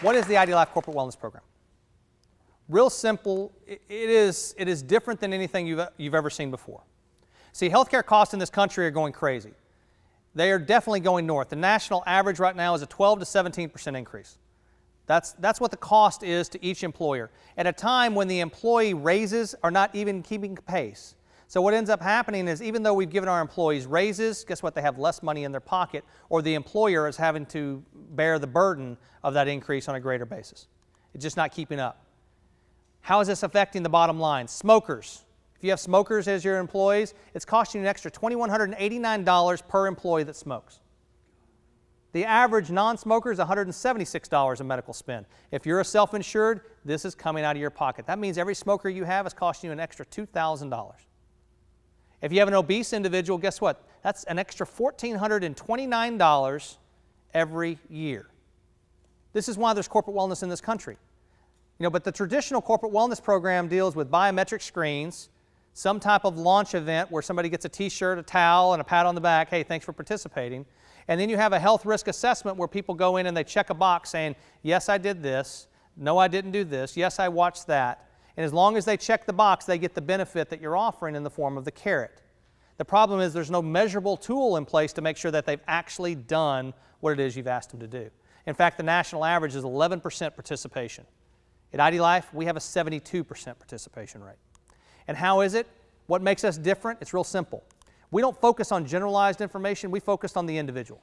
What is the IDLife Corporate Wellness Program? Real simple. It is different than anything you've ever seen before. See, healthcare costs in this country are going crazy. They are definitely going north. The national average right now is a 12 to 17% increase. That's what the cost is to each employer at a time when the employee raises are not even keeping pace. So what ends up happening is, even though we've given our employees raises, guess what? They have less money in their pocket, or the employer is having to bear the burden of that increase on a greater basis. It's just not keeping up. How is this affecting the bottom line? Smokers. If you have smokers as your employees, it's costing you an extra $2,189 per employee that smokes. The average non-smoker is $176 in medical spend. If you're a self-insured, this is coming out of your pocket. That means every smoker you have is costing you an extra $2,000. If you have an obese individual, guess what? That's an extra $1,429 every year. This is why there's corporate wellness in this country. But the traditional corporate wellness program deals with biometric screens, some type of launch event where somebody gets a t-shirt, a towel, and a pat on the back, hey, thanks for participating. And then you have a health risk assessment where people go in and they check a box saying, yes, I did this, no, I didn't do this, yes, I watched that. And as long as they check the box, they get the benefit that you're offering in the form of the carrot. The problem is there's no measurable tool in place to make sure that they've actually done what it is you've asked them to do. In fact, the national average is 11% participation. At IDLife, we have a 72% participation rate. And how is it? What makes us different? It's real simple. We don't focus on generalized information, we focus on the individual.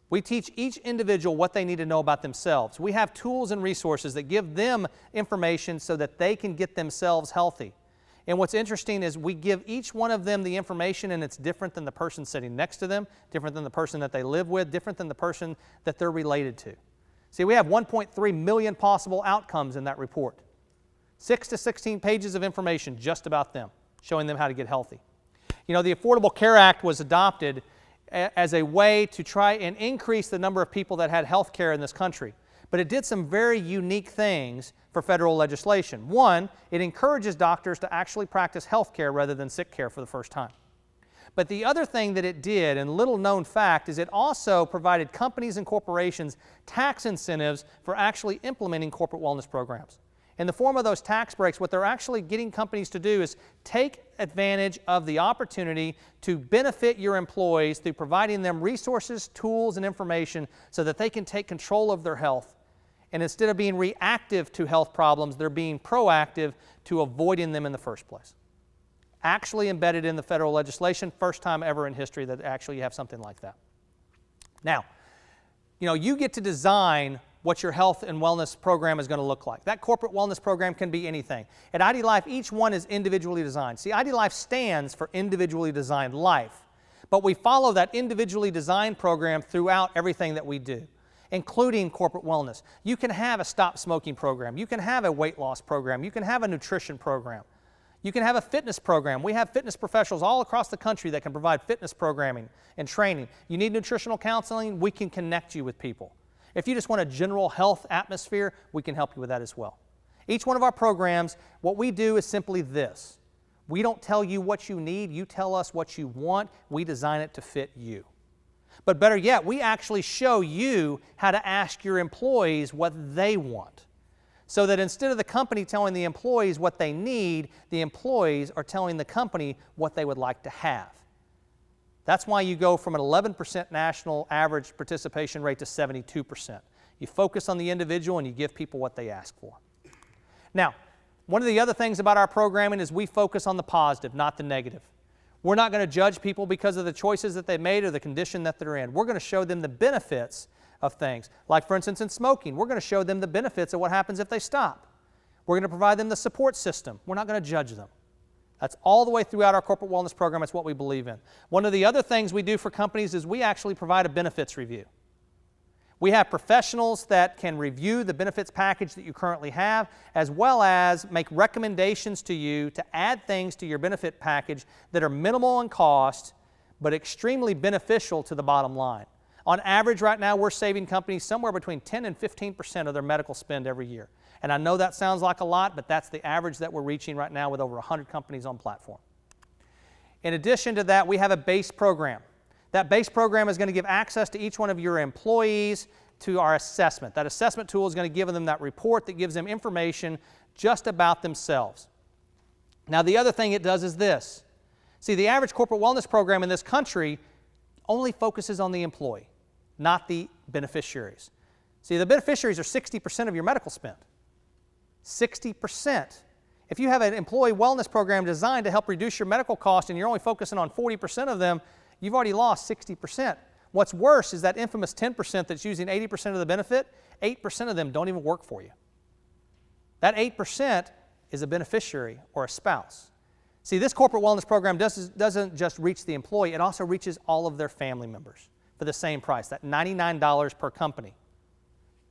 We teach each individual what they need to know about themselves. We have tools and resources that give them information so that they can get themselves healthy. And what's interesting is we give each one of them the information, and it's different than the person sitting next to them, different than the person that they live with, different than the person that they're related to. See, we have 1.3 million possible outcomes in that report. 6 to 16 pages of information just about them, showing them how to get healthy. The Affordable Care Act was adopted as a way to try and increase the number of people that had health care in this country. But it did some very unique things for federal legislation. One, it encourages doctors to actually practice health care rather than sick care for the first time. But the other thing that it did, and little known fact, is it also provided companies and corporations tax incentives for actually implementing corporate wellness programs. In the form of those tax breaks, what they're actually getting companies to do is take advantage of the opportunity to benefit your employees through providing them resources, tools, and information so that they can take control of their health. And instead of being reactive to health problems, they're being proactive to avoiding them in the first place. Actually embedded in the federal legislation, first time ever in history that actually you have something like that. Now, you get to design what your health and wellness program is going to look like. That corporate wellness program can be anything. At IDLife, each one is individually designed. See, IDLife stands for individually designed life, but we follow that individually designed program throughout everything that we do, including corporate wellness. You can have a stop smoking program. You can have a weight loss program. You can have a nutrition program. You can have a fitness program. We have fitness professionals all across the country that can provide fitness programming and training. You need nutritional counseling, we can connect you with people. If you just want a general health atmosphere, we can help you with that as well. Each one of our programs, what we do is simply this. We don't tell you what you need, you tell us what you want, we design it to fit you. But better yet, we actually show you how to ask your employees what they want. So that instead of the company telling the employees what they need, the employees are telling the company what they would like to have. That's why you go from an 11% national average participation rate to 72%. You focus on the individual and you give people what they ask for. Now, one of the other things about our programming is we focus on the positive, not the negative. We're not going to judge people because of the choices that they made or the condition that they're in. We're going to show them the benefits of things. Like, for instance, in smoking, we're going to show them the benefits of what happens if they stop. We're going to provide them the support system. We're not going to judge them. That's all the way throughout our corporate wellness program. It's what we believe in. One of the other things we do for companies is we actually provide a benefits review. We have professionals that can review the benefits package that you currently have, as well as make recommendations to you to add things to your benefit package that are minimal in cost, but extremely beneficial to the bottom line. On average right now, we're saving companies somewhere between 10 and 15% of their medical spend every year. And I know that sounds like a lot, but that's the average that we're reaching right now with over 100 companies on platform. In addition to that, we have a base program. That base program is going to give access to each one of your employees to our assessment. That assessment tool is going to give them that report that gives them information just about themselves. Now, the other thing it does is this. See, the average corporate wellness program in this country only focuses on the employee, not the beneficiaries. See, the beneficiaries are 60% of your medical spend. 60%. If you have an employee wellness program designed to help reduce your medical cost and you're only focusing on 40% of them, you've already lost 60%. What's worse is that infamous 10% that's using 80% of the benefit, 8% of them don't even work for you. That 8% is a beneficiary or a spouse. See, this corporate wellness program doesn't just reach the employee, it also reaches all of their family members for the same price, that $99 per company.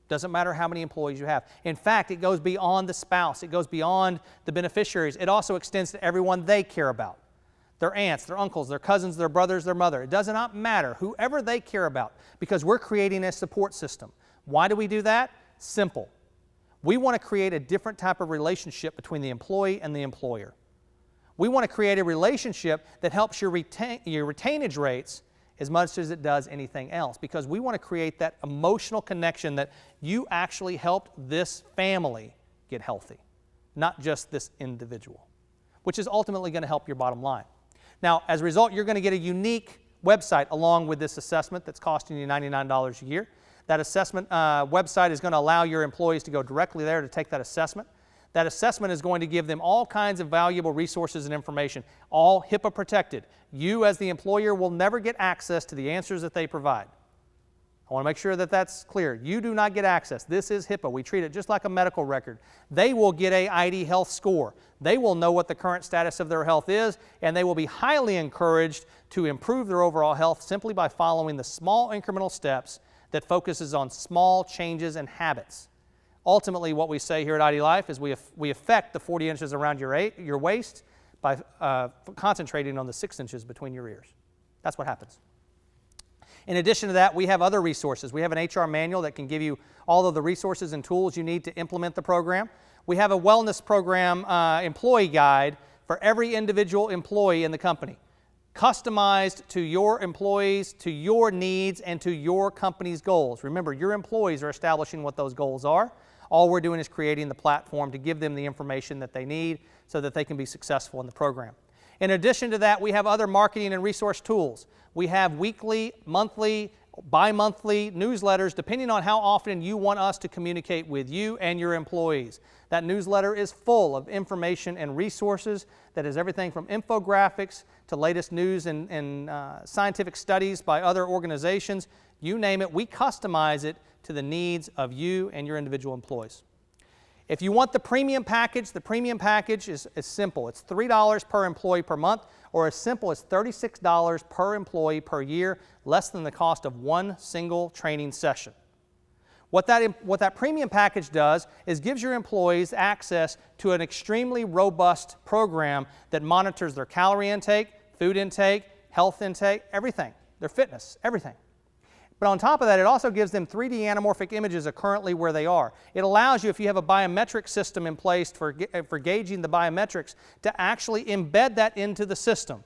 Doesn't matter how many employees you have. In fact, it goes beyond the spouse. It goes beyond the beneficiaries. It also extends to everyone they care about. Their aunts, their uncles, their cousins, their brothers, their mother. It does not matter, whoever they care about, because we're creating a support system. Why do we do that? Simple. We want to create a different type of relationship between the employee and the employer. We want to create a relationship that helps your retainage rates as much as it does anything else, because we want to create that emotional connection that you actually helped this family get healthy, not just this individual, which is ultimately going to help your bottom line. Now, as a result, you're going to get a unique website along with this assessment that's costing you $99 a year. That assessment website is going to allow your employees to go directly there to take that assessment. That assessment is going to give them all kinds of valuable resources and information, all HIPAA protected. You, as the employer, will never get access to the answers that they provide. I want to make sure that that's clear. You do not get access. This is HIPAA. We treat it just like a medical record. They will get a ID health score. They will know what the current status of their health is, and they will be highly encouraged to improve their overall health simply by following the small incremental steps that focuses on small changes and habits. Ultimately, what we say here at IDLife is we affect the 40 inches around your waist by concentrating on the 6 inches between your ears. That's what happens. In addition to that, we have other resources. We have an HR manual that can give you all of the resources and tools you need to implement the program. We have a wellness program employee guide for every individual employee in the company, customized to your employees, to your needs, and to your company's goals. Remember, your employees are establishing what those goals are. All we're doing is creating the platform to give them the information that they need so that they can be successful in the program. In addition to that, we have other marketing and resource tools. We have weekly, monthly, bi-monthly newsletters, depending on how often you want us to communicate with you and your employees. That newsletter is full of information and resources that is everything from infographics to latest news and scientific studies by other organizations. You name it, we customize it to the needs of you and your individual employees. If you want the premium package is simple. It's $3 per employee per month, or as simple as $36 per employee per year, less than the cost of one single training session. What that premium package does is gives your employees access to an extremely robust program that monitors their calorie intake, food intake, health intake, everything, their fitness, everything. But on top of that, it also gives them 3D anamorphic images of currently where they are. It allows you, if you have a biometric system in place for gauging the biometrics, to actually embed that into the system.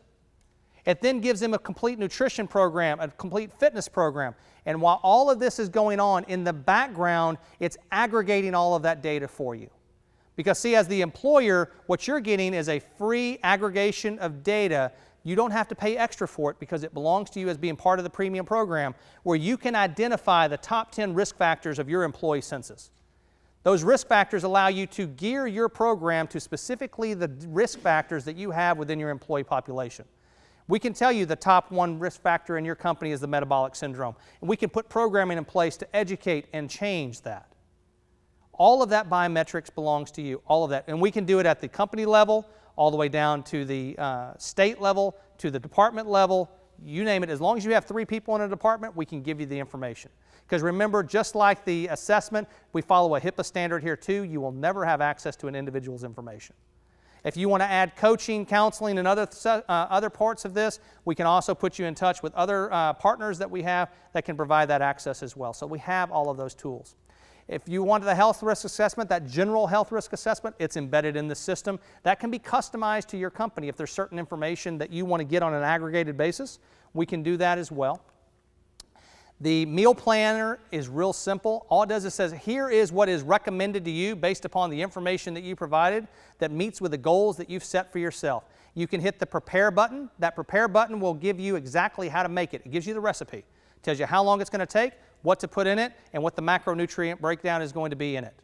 It then gives them a complete nutrition program, a complete fitness program. And while all of this is going on, in the background, it's aggregating all of that data for you. Because see, as the employer, what you're getting is a free aggregation of data. You don't have to pay extra for it because it belongs to you as being part of the premium program, where you can identify the top 10 risk factors of your employee census. Those risk factors allow you to gear your program to specifically the risk factors that you have within your employee population. We can tell you the top one risk factor in your company is the metabolic syndrome, and we can put programming in place to educate and change that. All of that biometrics belongs to you, all of that. And we can do it at the company level, all the way down to the state level, to the department level, you name it. As long as you have 3 people in a department, we can give you the information. Because remember, just like the assessment, we follow a HIPAA standard here too. You will never have access to an individual's information. If you want to add coaching, counseling, and other parts of this, we can also put you in touch with other partners that we have that can provide that access as well. So we have all of those tools. If you want the health risk assessment, that general health risk assessment, it's embedded in the system. That can be customized to your company. If there's certain information that you want to get on an aggregated basis, we can do that as well. The meal planner is real simple. All it does is says, here is what is recommended to you based upon the information that you provided that meets with the goals that you've set for yourself. You can hit the prepare button. That prepare button will give you exactly how to make it. It gives you the recipe. It tells you how long it's going to take, what to put in it, and what the macronutrient breakdown is going to be in it.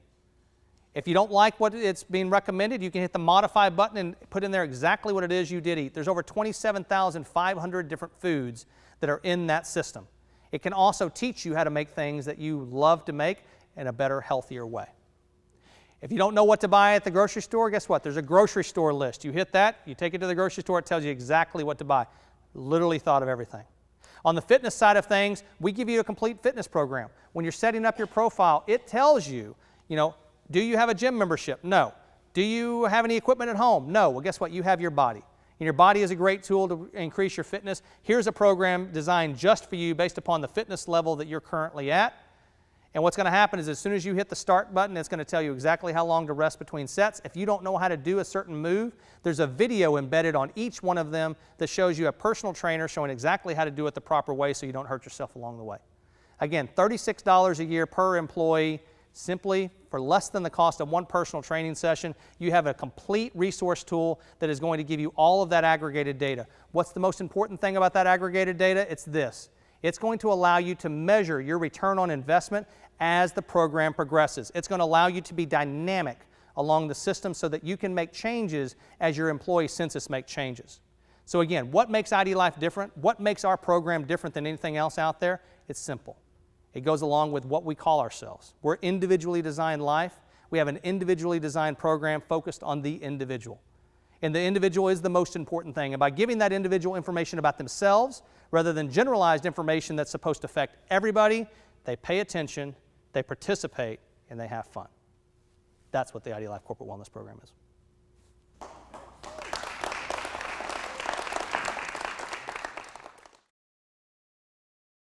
If you don't like what it's being recommended, you can hit the modify button and put in there exactly what it is you did eat. There's over 27,500 different foods that are in that system. It can also teach you how to make things that you love to make in a better, healthier way. If you don't know what to buy at the grocery store, guess what? There's a grocery store list. You hit that, you take it to the grocery store, it tells you exactly what to buy. Literally thought of everything. On the fitness side of things, we give you a complete fitness program. When you're setting up your profile, it tells you, do you have a gym membership? No. Do you have any equipment at home? No. Well, guess what? You have your body. And your body is a great tool to increase your fitness. Here's a program designed just for you based upon the fitness level that you're currently at. And what's going to happen is as soon as you hit the start button, it's going to tell you exactly how long to rest between sets. If you don't know how to do a certain move, there's a video embedded on each one of them that shows you a personal trainer showing exactly how to do it the proper way so you don't hurt yourself along the way. Again, $36 a year per employee. Simply, for less than the cost of one personal training session, you have a complete resource tool that is going to give you all of that aggregated data. What's the most important thing about that aggregated data? It's this. It's going to allow you to measure your return on investment as the program progresses. It's going to allow you to be dynamic along the system so that you can make changes as your employee census make changes. So again, what makes IDLife different? What makes our program different than anything else out there? It's simple. It goes along with what we call ourselves. We're individually designed life. We have an individually designed program focused on the individual. And the individual is the most important thing. And by giving that individual information about themselves, rather than generalized information that's supposed to affect everybody, they pay attention, they participate, and they have fun. That's what the IDLife Corporate Wellness Program is.